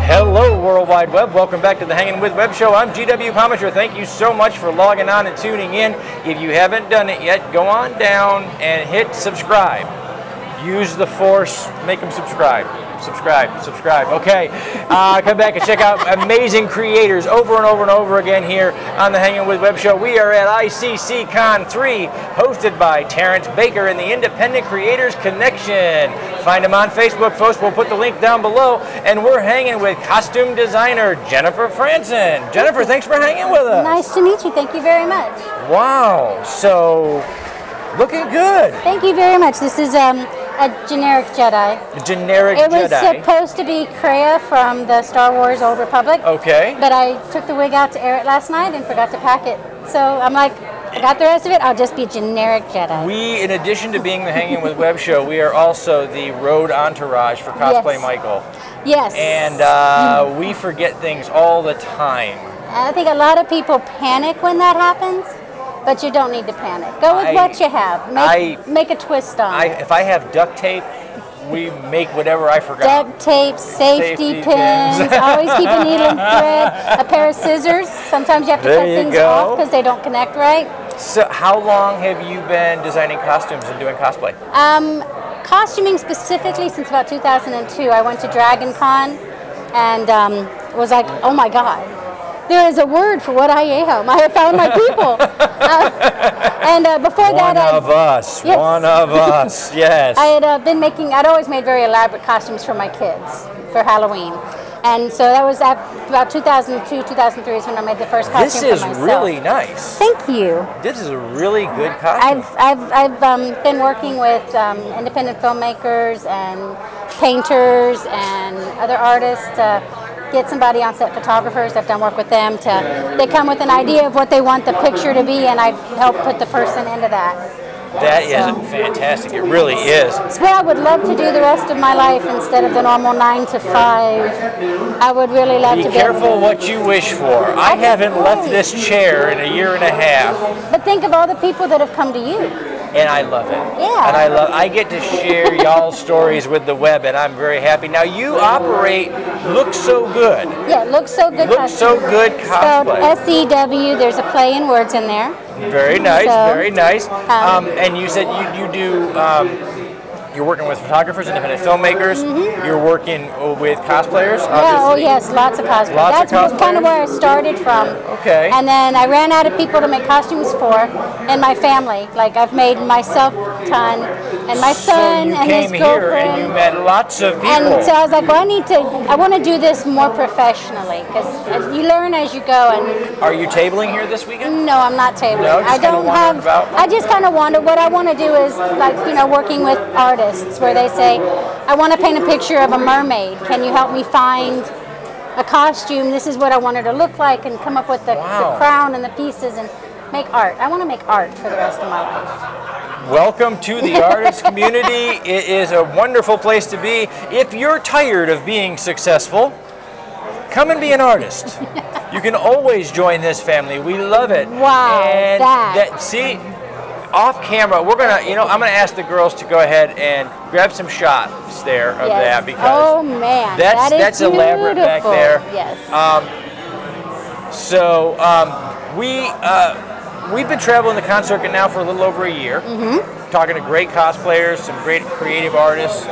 Hello, World Wide Web. Welcome back to the Hangin' With Web Show. I'm GW Pomichter. Thank you so much for logging on and tuning in. If you haven't done it yet, go on down and hit subscribe. Use the force. Make them subscribe. Subscribe. Okay. Come back and check out amazing creators over and over and over again here on the Hangin' With Web Show. We are at ICCCon 3, hosted by Terrence Baker and the Independent Creators Connection. Find him on Facebook, folks. We'll put the link down below. And we're hanging with costume designer Jennifer Frandsen. Jennifer, thanks for hanging with us. Nice to meet you. Thank you very much. Wow. So, looking good. Thank you very much. This is a generic Jedi. A generic It was Jedi. supposed to be Kreia from the Star Wars Old Republic. Okay. But I took the wig out to air it last night and forgot to pack it. So I'm like, I got the rest of it, I'll just be a generic Jedi. We, in addition to being the Hangin' With Web Show, we are also the road entourage for Cosplay Yes. Michael. Yes. And we forget things all the time. I think a lot of people panic when that happens, but you don't need to panic. Go with what you have. Make a twist on it. If I have duct tape, we make whatever I forgot. Duct tape, safety pins, always keep a needle and thread, a pair of scissors. Sometimes you have to cut things off because they don't connect right. So how long have you been designing costumes and doing cosplay? Costuming specifically since about 2002. I went to DragonCon and was like, oh my God, there is a word for what I am. I have found my people. Before that, one of us, yes. I had been making, I'd always made very elaborate costumes for my kids for Halloween. And so that was at about 2002, 2003 is when I made the first costume for myself. This is really nice. Thank you. This is a really good costume. I've been working with independent filmmakers and painters and other artists to get somebody on set, photographers. I've done work with them they come with an idea of what they want the picture to be, and I help put the person into that. That is fantastic. It really is. It's what I would love to do the rest of my life instead of the normal 9 to 5. I would really love to be careful what you wish for. I haven't left this chair in a year and a half. But think of all the people that have come to you. And I love it. Yeah. And I get to share y'all's stories with the web, and I'm very happy. Now you operate Look So Good. Yeah, Look So Good. Look So Good Cosplay. Spelled S-E-W. There's a play in words in there. Very nice, very nice. And you said you do, you're working with photographers, independent filmmakers. You're working with cosplayers. Yeah, oh yes, lots of cosplayers. That's kind of where I started from. Okay. And then I ran out of people to make costumes for, and my family. Like I've made myself a ton, and my son and his girlfriend. So you came here and you met lots of people. And so I was like, well, I want to do this more professionally, because you learn as you go. And are you tabling here this weekend? no, I'm not tabling. No, I don't have. I just kind of wonder. What I want to do is like working with artists. Where they say, I want to paint a picture of a mermaid. Can you help me find a costume? This is what I want her to look like, and come up with the crown and the pieces and make art. I want to make art for the rest of my life. Welcome to the artist community. It is a wonderful place to be. If you're tired of being successfable, come and be an artist. You can always join this family. We love it. Wow. And see, off camera, we're gonna, I'm gonna ask the girls to go ahead and grab some shots there of that, because oh man, that's elaborate back there. Yes. We've been traveling the con circuit now for a little over a year, talking to great cosplayers, some great creative artists.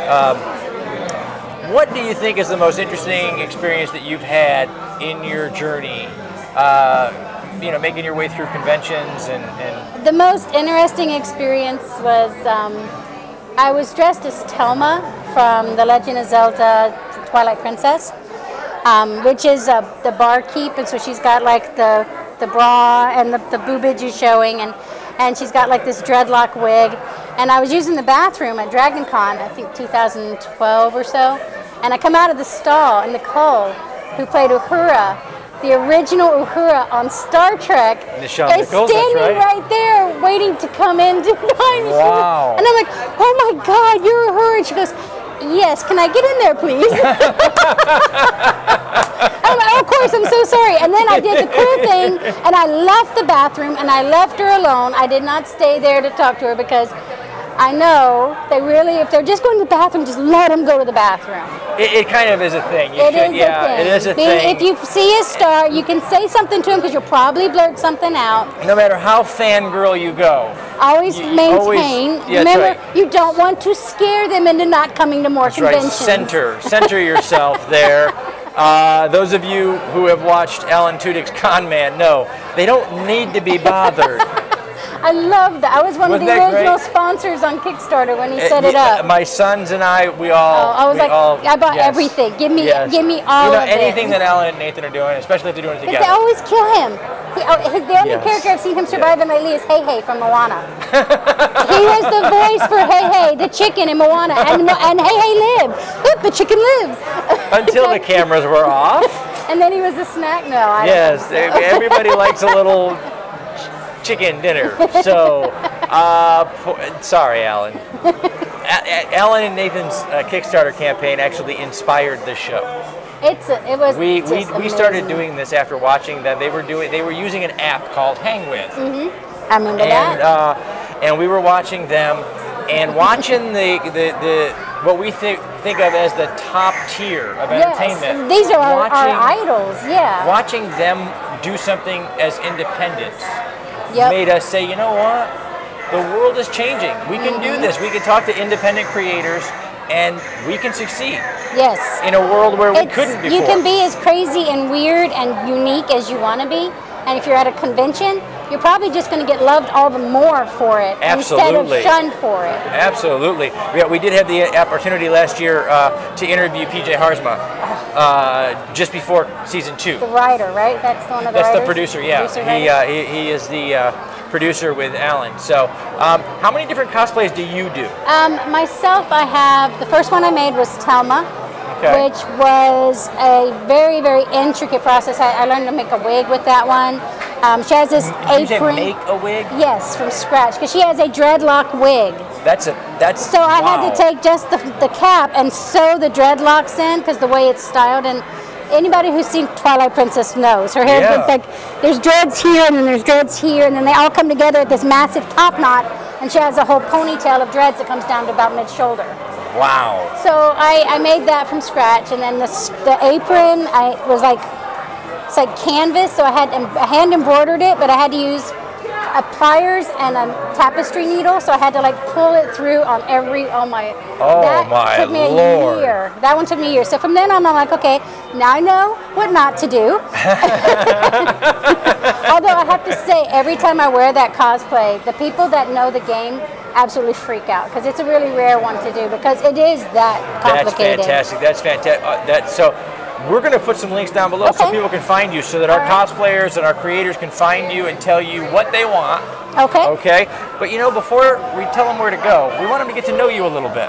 What do you think is the most interesting experience that you've had in your journey? Making your way through conventions and... The most interesting experience was I was dressed as Toma from the Legend of Zelda Twilight Princess, which is the barkeep, and so she's got like the bra and the boobage is showing, and she's got like this dreadlock wig. And I was using the bathroom at DragonCon, I think 2012 or so, and I come out of the stall, and Nicole, who played Ursula the original Uhura on Star Trek is standing right there waiting to come in to find me. Wow. And I'm like, oh my God, you're Uhura. And she goes, yes, can I get in there, please? I'm like, oh, of course, I'm so sorry. And then I did the cool thing, and I left the bathroom, and I left her alone. I did not stay there to talk to her because I know they really, if they're just going to the bathroom, just let them go to the bathroom. It kind of is a thing. It is a thing. If you see a star, you can say something to him because you'll probably blurt something out. No matter how fangirl you go. Always maintain. Remember, you don't want to scare them into not coming to more conventions. Right. Center yourself there. Those of you who have watched Alan Tudyk's Con Man know they don't need to be bothered. I love that. I was one of the original sponsors on Kickstarter when he set it up. My sons and I, we all. I bought everything. Give me all of it. Anything that Alan and Nathan are doing, especially if they're doing it together. They always kill him. The only character I've seen him survive in lately is Hey Hey from Moana. He was the voice for Hey Hey, the chicken in Moana, and Hey Hey lived. Look, the chicken lives. Until the cameras were off. And then he was a snack. No, I don't think so. Everybody likes a little chicken dinner. So, sorry, Alan. Alan and Nathan's Kickstarter campaign actually inspired the show. We started doing this after watching them. They were using an app called Hang With. I remember that. And we were watching them and watching the what we think of as the top tier of entertainment. These are our idols. Yeah. Watching them do something as independent. Made us say, you know what? The world is changing. We can do this. We can talk to independent creators, and we can succeed. Yes. In a world where we couldn't before. You can be as crazy and weird and unique as you want to be, and if you're at a convention, you're probably just going to get loved all the more for it instead of shunned for it. Absolutely. We did have the opportunity last year to interview PJ Harzma just before season 2. The writer, right? That's one of the writers? That's the producer, he is the producer with Alan. So how many different cosplays do you do? Myself, I have, the first one I made was Toma. Which was a very, very intricate process. I learned to make a wig with that one. She has this apron. Did you make a wig? Yes, from scratch, because she has a dreadlock wig. So I had to take just the cap and sew the dreadlocks in, because the way it's styled, and anybody who's seen Twilight Princess knows. Her hair is like, there's dreads here, and then there's dreads here, and then they all come together at this massive top knot, and she has a whole ponytail of dreads that comes down to about mid-shoulder. Wow. So I made that from scratch, and then the apron, it's like canvas, so I had hand embroidered it, but I had to use pliers and a tapestry needle, so I had to like pull it through on every, that took me a year. That one took me a year. So from then on, I'm like, okay, now I know what not to do. Although I have to say, every time I wear that cosplay, the people that know the game absolutely freak out, because it's a really rare one to do, because it is that complicated. That's fantastic. So we're going to put some links down below so people can find you, so that our cosplayers and our creators can find you and tell you what they want. Okay. But before we tell them where to go, we want them to get to know you a little bit.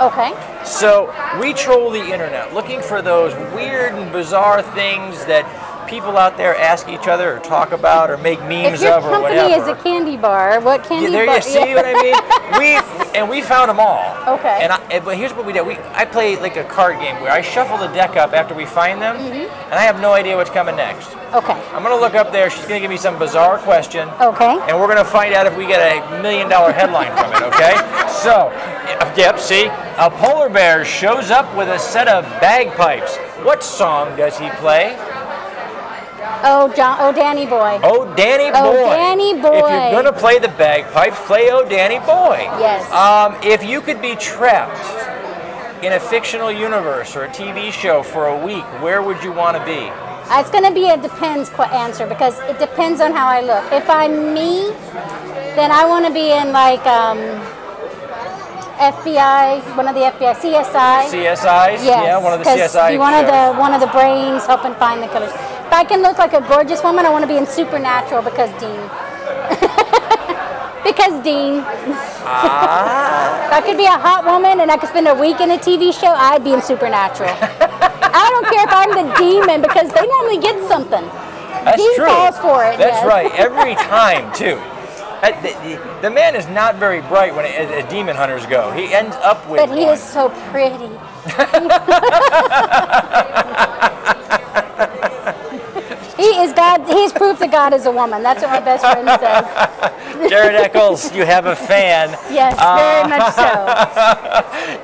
So we troll the internet looking for those weird and bizarre things that people out there ask each other or talk about or make memes of or whatever. If your company is a candy bar, what candy bar? There you see what I mean? We found them all. Okay. But here's what we did. I play like a card game where I shuffle the deck up after we find them, and I have no idea what's coming next. Okay. I'm going to look up there. She's going to give me some bizarre question. Okay. And we're going to find out if we get a $1 million headline from it, okay? So, see? A polar bear shows up with a set of bagpipes. What song does he play? Oh, Danny Boy. Oh, Danny Boy. Oh, Danny Boy. If you're going to play the bagpipes, play Oh, Danny Boy. Yes. If you could be trapped in a fictional universe or a TV show for a week, where would you want to be? It's going to be a depends answer, because it depends on how I look. If I'm me, then I want to be in like FBI, one of the FBI, CSI. CSIs? Yes, Yeah, one of the CSI you one of the brains helping find the killers. If I can look like a gorgeous woman, I want to be in Supernatural, because Dean. Because Dean. If I could be a hot woman and I could spend a week in a TV show, I'd be in Supernatural. I don't care if I'm the demon, because they normally get something. That's he true. falls for it. That's yes. right. Every time, too. The man is not very bright when as demon hunters go. He ends up with But he is so pretty. He is God. He's proof that God is a woman. That's what my best friend says. Jared Eccles, you have a fan. Yes, very much so.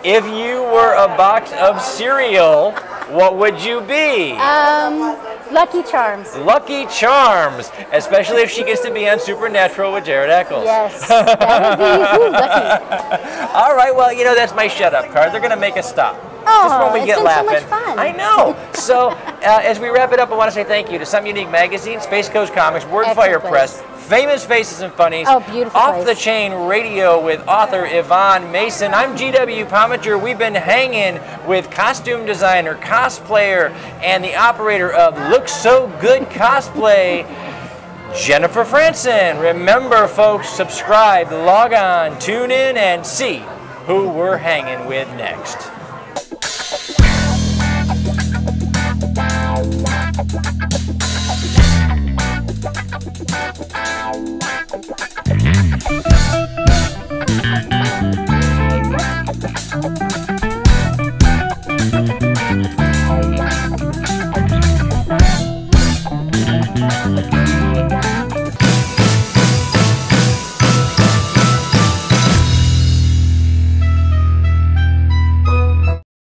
If you were a box of cereal, what would you be? Lucky Charms. Lucky Charms, especially if she gets to be on Supernatural with Jared Eccles. Yes, that would be lucky. All right, well, you know, that's my shut-up card. They're going to make us stop. Oh, Just when we it's get been laughing. so much fun. I know. So, as we wrap it up, I want to say thank you to Some Unique Magazine, Space Coast Comics, Wordfire Press, Famous Faces and Funnies, Oh, beautiful Off place. the Chain Radio with author Yvonne Mason. I'm GW Pomichter. We've been hanging with costume designer, cosplayer, and the operator of Look So Good Cosplay, Jennifer Frandsen. Remember, folks, subscribe, log on, tune in, and see who we're hanging with next. Wow.